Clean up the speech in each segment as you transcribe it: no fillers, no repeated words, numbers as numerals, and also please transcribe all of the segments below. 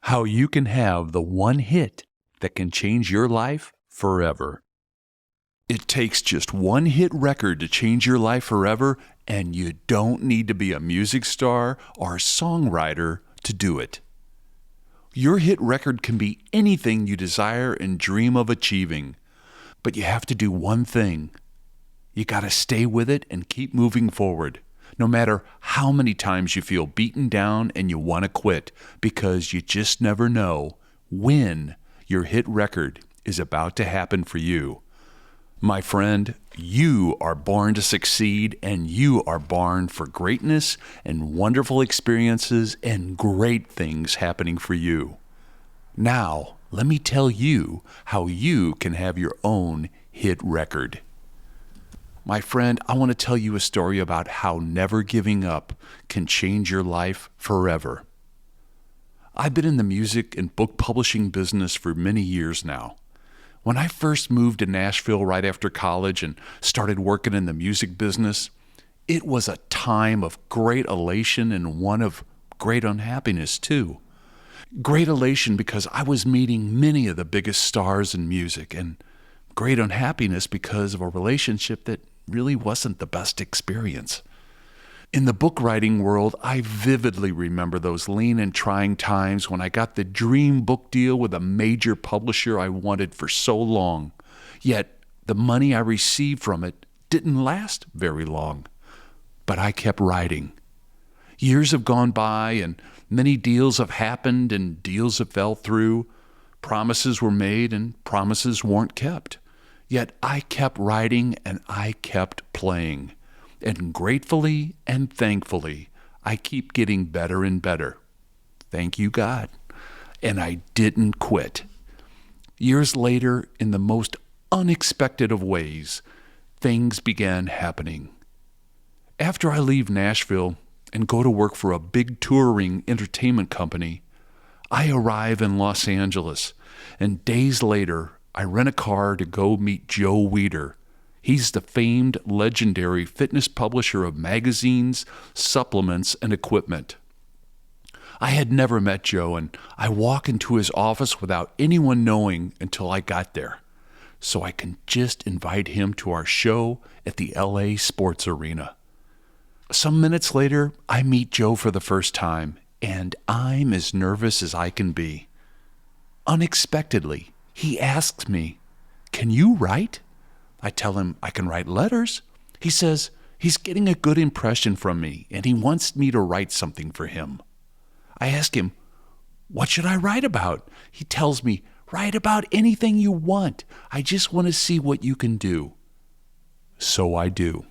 how you can have the one hit that can change your life forever. It takes just one hit record to change your life forever, and you don't need to be a music star or a songwriter to do it. Your hit record can be anything you desire and dream of achieving, but you have to do one thing. You got to stay with it and keep moving forward, no matter how many times you feel beaten down and you want to quit, because you just never know when your hit record is about to happen for you. My friend, you are born to succeed, and you are born for greatness and wonderful experiences and great things happening for you. Now, let me tell you how you can have your own hit record. My friend, I want to tell you a story about how never giving up can change your life forever. I've been in the music and book publishing business for many years now. When I first moved to Nashville right after college and started working in the music business, it was a time of great elation and one of great unhappiness too. Great elation because I was meeting many of the biggest stars in music, and great unhappiness because of a relationship that really wasn't the best experience. In the book writing world, I vividly remember those lean and trying times when I got the dream book deal with a major publisher I wanted for so long. Yet, the money I received from it didn't last very long. But I kept writing. Years have gone by, and many deals have happened, and deals have fell through. Promises were made, and promises weren't kept. Yet I kept writing, and I kept playing. And gratefully and thankfully, I keep getting better and better. Thank you, God. And I didn't quit. Years later, in the most unexpected of ways, things began happening. After I leave Nashville and go to work for a big touring entertainment company, I arrive in Los Angeles, and days later, I rent a car to go meet Joe Weider. He's the famed, legendary fitness publisher of magazines, supplements, and equipment. I had never met Joe, and I walk into his office without anyone knowing until I got there, so I can just invite him to our show at the LA Sports Arena. Some minutes later, I meet Joe for the first time, and I'm as nervous as I can be. Unexpectedly, he asks me, "Can you write?" I tell him I can write letters. He says he's getting a good impression from me, and he wants me to write something for him. I ask him, "What should I write about?" He tells me, "Write about anything you want. I just want to see what you can do." So I do.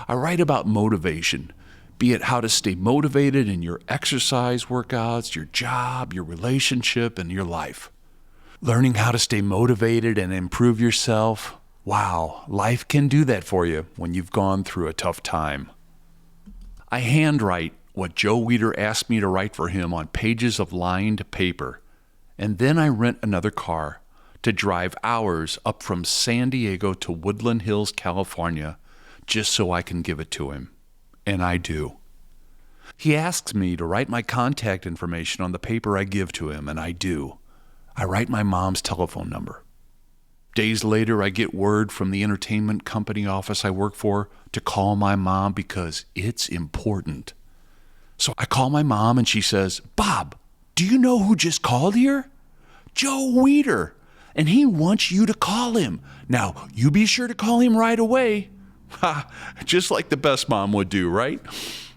I write about motivation, be it how to stay motivated in your exercise workouts, your job, your relationship, and your life. Learning how to stay motivated and improve yourself. Wow, life can do that for you when you've gone through a tough time. I handwrite what Joe Weider asked me to write for him on pages of lined paper, and then I rent another car to drive hours up from San Diego to Woodland Hills, California, just so I can give it to him. And I do. He asks me to write my contact information on the paper I give to him, and I do. I write my mom's telephone number. Days later, I get word from the entertainment company office I work for to call my mom because it's important. So I call my mom and she says, "Bob, do you know who just called here? Joe Weider, and he wants you to call him. Now, you be sure to call him right away." Ha, just like the best mom would do, right?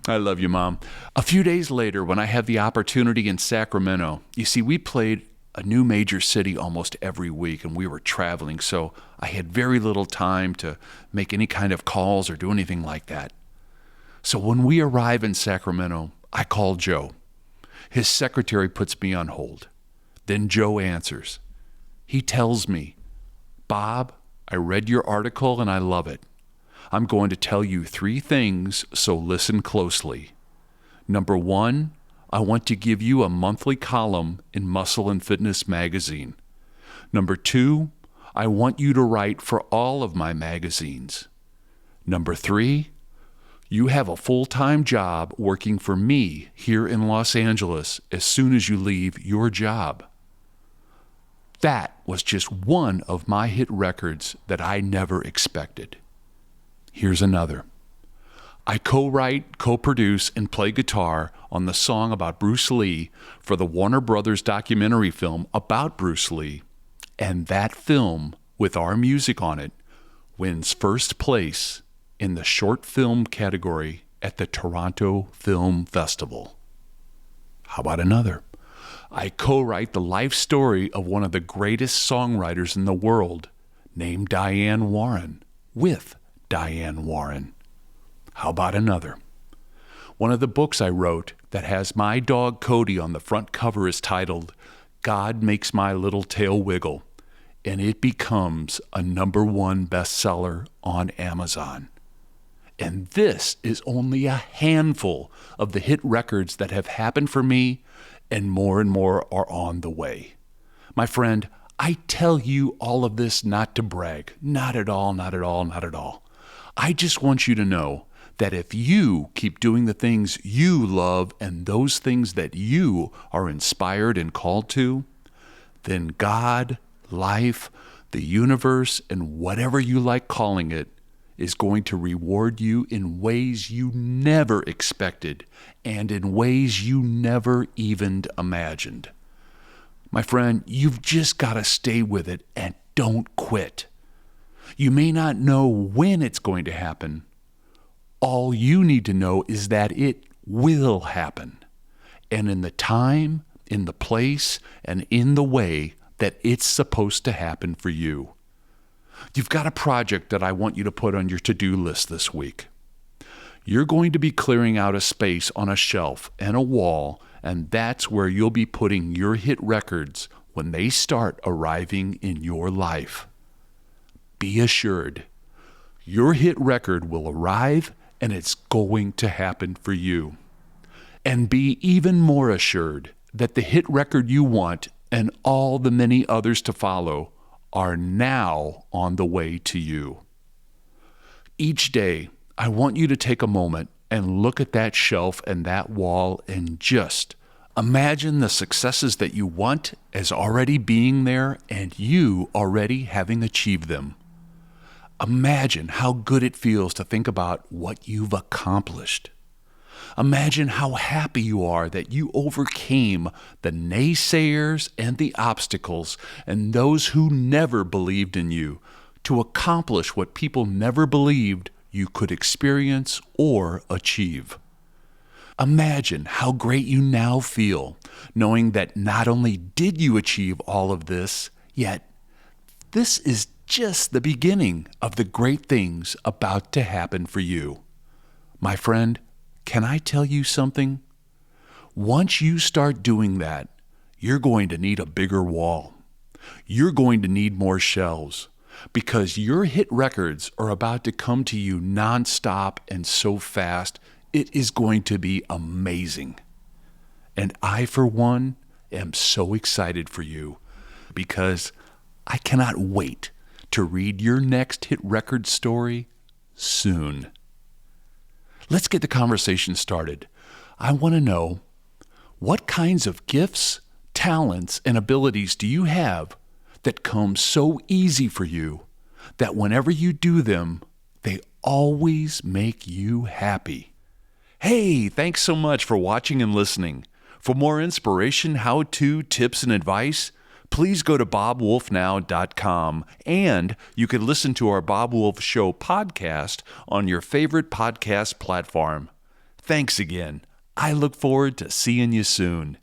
I love you, Mom. A few days later, when I had the opportunity in Sacramento, you see, we played a new major city almost every week, and we were traveling, so I had very little time to make any kind of calls or do anything like that. So when we arrive in Sacramento, I call Joe. His secretary puts me on hold. Then Joe answers. He tells me, "Bob, I read your article and I love it. I'm going to tell you 3 things, so listen closely. Number 1, I want to give you a monthly column in Muscle and Fitness magazine. Number 2, I want you to write for all of my magazines. Number 3, You have a full-time job working for me here in Los Angeles as soon as you leave your job. That was just one of my hit records that I never expected. Here's another. I co-write, co-produce, and play guitar on the song about Bruce Lee for the Warner Brothers documentary film about Bruce Lee, and that film, with our music on it, wins first place in the short film category at the Toronto Film Festival. How about another? I co-write the life story of one of the greatest songwriters in the world, named Diane Warren, with Diane Warren. How about another? One of the books I wrote that has my dog Cody on the front cover is titled God Makes My Little Tail Wiggle, and it becomes a #1 bestseller on Amazon. And this is only a handful of the hit records that have happened for me, and more are on the way. My friend, I tell you all of this not to brag. Not at all, not at all, not at all. I just want you to know that if you keep doing the things you love and those things that you are inspired and called to, then God, life, the universe, and whatever you like calling it, is going to reward you in ways you never expected and in ways you never even imagined. My friend, you've just got to stay with it and don't quit. You may not know when it's going to happen. All you need to know is that it will happen. And in the time, in the place, and in the way that it's supposed to happen for you. You've got a project that I want you to put on your to-do list this week. You're going to be clearing out a space on a shelf and a wall, and that's where you'll be putting your hit records when they start arriving in your life. Be assured, your hit record will arrive and it's going to happen for you. And be even more assured that the hit record you want and all the many others to follow are now on the way to you. Each day, I want you to take a moment and look at that shelf and that wall and just imagine the successes that you want as already being there and you already having achieved them. Imagine how good it feels to think about what you've accomplished. Imagine how happy you are that you overcame the naysayers and the obstacles and those who never believed in you to accomplish what people never believed you could experience or achieve. Imagine how great you now feel knowing that not only did you achieve all of this, yet this is just the beginning of the great things about to happen for you. My friend, can I tell you something? Once you start doing that, you're going to need a bigger wall. You're going to need more shelves because your hit records are about to come to you nonstop and so fast, it is going to be amazing. And I, for one, am so excited for you because I cannot wait to read your next hit record story soon. Let's get the conversation started. I want to know, what kinds of gifts, talents, and abilities do you have that come so easy for you that whenever you do them, they always make you happy? Hey, thanks so much for watching and listening. For more inspiration, how-to, tips, and advice, please go to bobwolfnow.com, and you can listen to our Bob Wolf Show podcast on your favorite podcast platform. Thanks again. I look forward to seeing you soon.